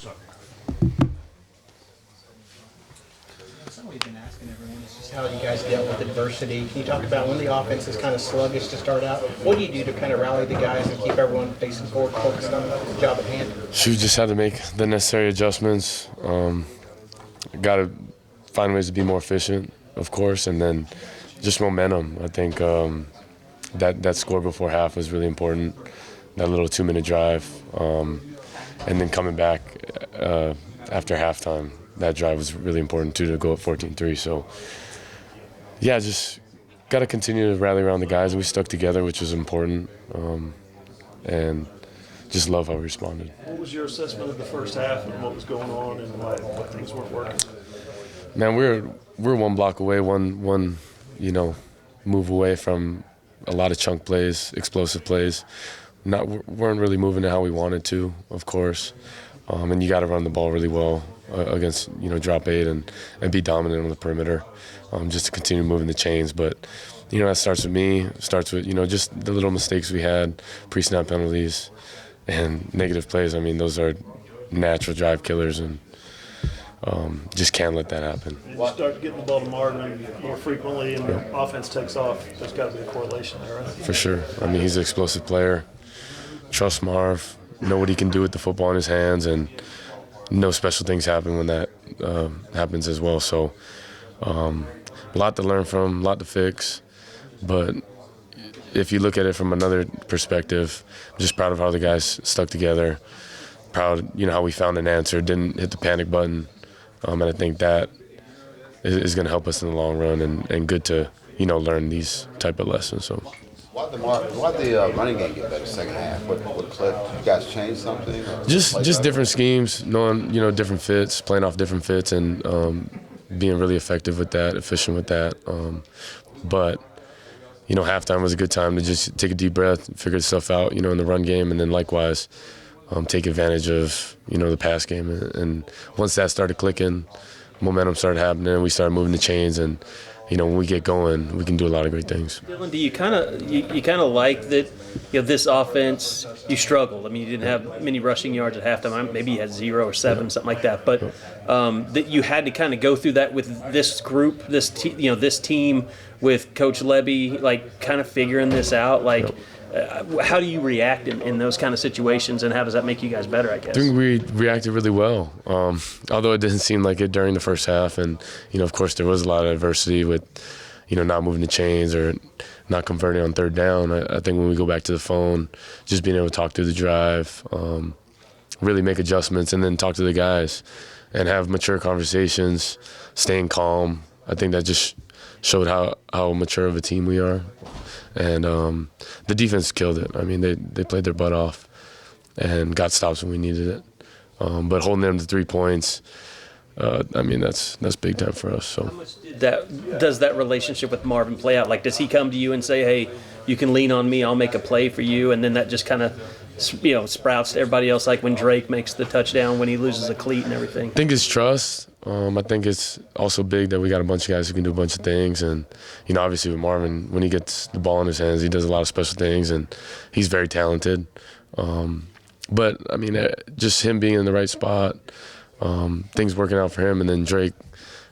Something we've been asking everyone is just how you guys dealt with adversity. Can you talk about when the offense is kind of sluggish to start out? What do you do to kind of rally the guys and keep everyone facing forward, focused on the job at hand? We just had to make the necessary adjustments. Got to find ways to be more efficient, of course, and then just momentum. I think that score before half was really important. That little 2-minute drive, and then coming back after halftime. That drive was really important too, to go up 14-3. So, yeah, just got to continue to rally around the guys. We stuck together, which was important, and just love how we responded. What was your assessment of the first half and what was going on and why things weren't working? Man, we're one block away, one move away from a lot of chunk plays, explosive plays. Weren't really moving to how we wanted to, of course, and you got to run the ball really well against drop 8 and be dominant on the perimeter, just to continue moving the chains. But that starts with me. Starts with just the little mistakes we had, pre-snap penalties, and negative plays. I mean, those are natural drive killers, and just can't let that happen. And you start getting the ball to Marvin more frequently, and the offense takes off. There's got to be a correlation there, right? For sure. I mean, he's an explosive player. Trust Marv. Know what he can do with the football in his hands, and no special things happen when that happens as well. So a lot to learn from, a lot to fix. But if you look at it from another perspective, I'm just proud of how the guys stuck together. Proud, how we found an answer, didn't hit the panic button. And I think that is going to help us in the long run, and good to, learn these type of lessons. So. Why'd the running game get better second half? What clip? You guys change something? Just different schemes, knowing different fits, playing off different fits, and being really effective with that, efficient with that. But halftime was a good time to just take a deep breath, figure stuff out, in the run game, and then likewise take advantage of the pass game. And once that started clicking, momentum started happening. We started moving the chains, and when we get going, we can do a lot of great things. Dillon, do you kind of like that? This offense, you struggled. I mean, you didn't have many rushing yards at halftime. Maybe you had 0 or 7, something like that. But that you had to kind of go through that with this group, this team with Coach Levy, kind of figuring this out. How do you react in those kind of situations, and how does that make you guys better, I guess? I think we reacted really well, although it didn't seem like it during the first half. And, of course, there was a lot of adversity with, not moving the chains or not converting on third down. I think when we go back to the phone, just being able to talk through the drive, really make adjustments, and then talk to the guys and have mature conversations, staying calm. I think that just showed how mature of a team we are. And the defense killed it. I mean, they played their butt off and got stops when we needed it. But holding them to 3 points, I mean, that's big time for us. So. How much does that relationship with Marvin play out? Does he come to you and say, "Hey, you can lean on me. I'll make a play for you," and then that just kind of sprouts to everybody else, like when Drake makes the touchdown, when he loses a cleat and everything? I think it's trust. I think it's also big that we got a bunch of guys who can do a bunch of things. And, obviously with Marvin, when he gets the ball in his hands, he does a lot of special things, and he's very talented. But, I mean, just him being in the right spot, things working out for him. And then Drake,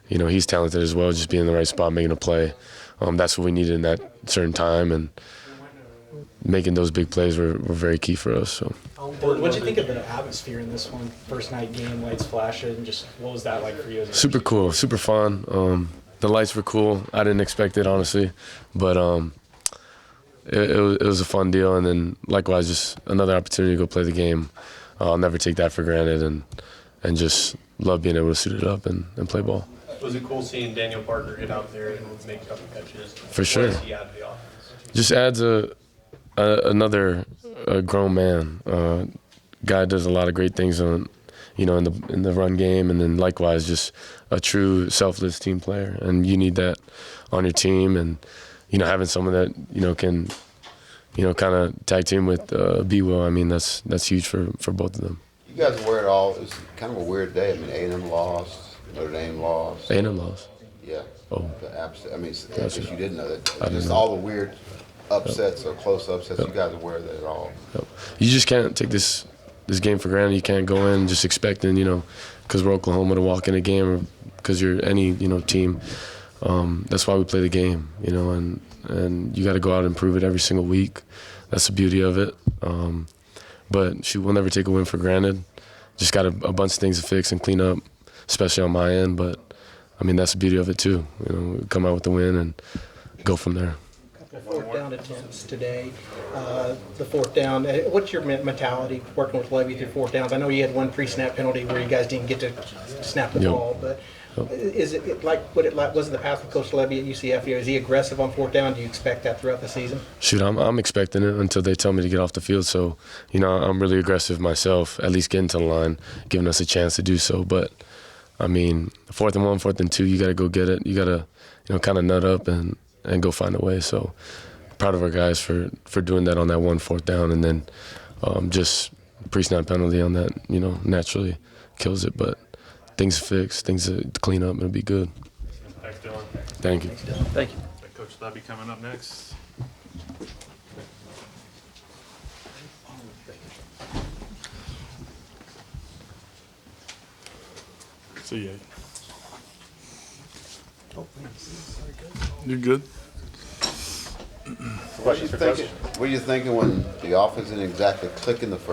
he's talented as well, just being in the right spot, making a play. That's what we needed in that certain time. And making those big plays were very key for us. So. What did you think of the atmosphere in this one? First night game, lights flashing, and just what was that like for you? Super cool, super fun. The lights were cool. I didn't expect it, honestly, but it was a fun deal. And then likewise, just another opportunity to go play the game. I'll never take that for granted, and just love being able to suit it up and play ball. Was it cool seeing Daniel Parker get out there and make a couple catches? For sure. What does he add to the offense? Just adds another grown man. Guy does a lot of great things in the run game, and then likewise just a true selfless team player. And you need that on your team, and having someone that can kind of tag team with B-Will. I mean, that's huge for both of them. You guys were it all. It was kind of a weird day. I mean, A&M lost, Notre Dame lost. A&M lost. Yeah. Oh. I mean, I guess you didn't know that. I didn't Just know. all the weird upsets or close upsets. You guys are aware of that at all. You just can't take this this game for granted. You can't go in just expecting, because we're Oklahoma, to walk in a game, or because you're any, team. That's why we play the game, and you got to go out and prove it every single week. That's the beauty of it. But we'll never take a win for granted. Just got a bunch of things to fix and clean up, especially on my end. But, that's the beauty of it, too. We come out with the win and go from there. Fourth down attempts today. The fourth down, what's your mentality working with Levy through fourth downs? I know you had one pre-snap penalty where you guys didn't get to snap the ball, but is it like what it was in the past with Coach Levy at UCF? Is he aggressive on fourth down? Do you expect that throughout the season? Shoot, I'm expecting it until they tell me to get off the field. So, I'm really aggressive myself, at least getting to the line, giving us a chance to do so. But, 4th and 1, 4th and 2, you got to go get it. You got to, kind of nut up and go find a way. So proud of our guys for doing that on that 1 4th down, and then just pre-snap penalty on that, naturally kills it. But things to fix, things to clean up, and it'll be good. Thanks, Dillon. Thank you. Thank you. Coach Levy coming up next. See ya. You're good. What are you thinking when the offense didn't exactly click in the first?